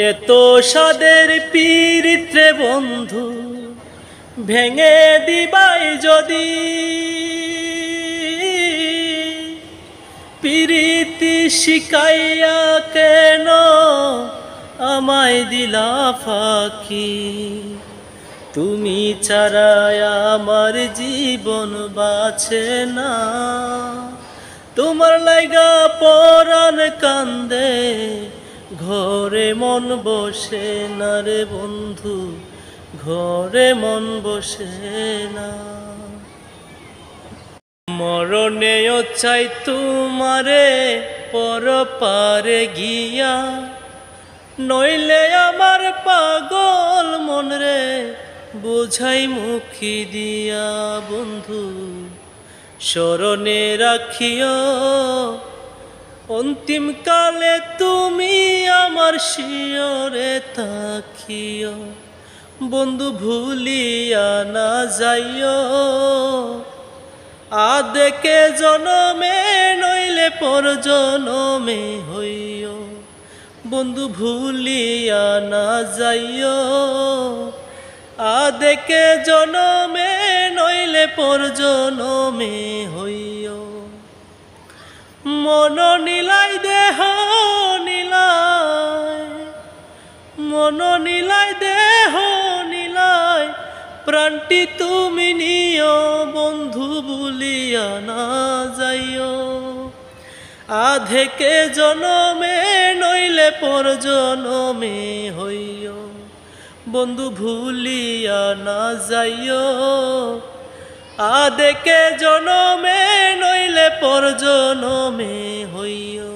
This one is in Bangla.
এত সাদের পীড়িত্রে বন্ধু ভেঙে দিবাই যদি, পীড়িতি শিখাইয়া কেন আমায় দিলা ফাঁকি। তুমি ছাড়াই আমার জীবন বাঁচে না, তোমার লাইগা পরাণ কান্দে, ঘরে মন বসে না রে বন্ধু, ঘরে মন বসে না। মরণেও চাই তোমারে পরপারে গিয়া, নইলে আমার পাগল মন রে বোঝাই মুখি দিয়া। বন্ধু স্মরণে রাখিও অন্তিম কালে তুমি আমার শিয়রে থাকিও। বন্ধু ভুলিয়া না যাইও আদেকে জনমে, নইলে পর জনমে হইও। বন্ধু ভুলিয়া না যাইও আদেকে জনমে, নইলে পর জনমে হইও। মন নীলাই দেহ নীলাই, মন নীলাই দেহ নীলাই, প্রাণটি তুমি নিও বন্ধু ভুলিয়া না যাইও। আধেকে জনমে, নইলে পর জনমে হইও। বন্ধু ভুলিয়া না যাইও আধেকে জনমে, নইলে পর জনমে হইও।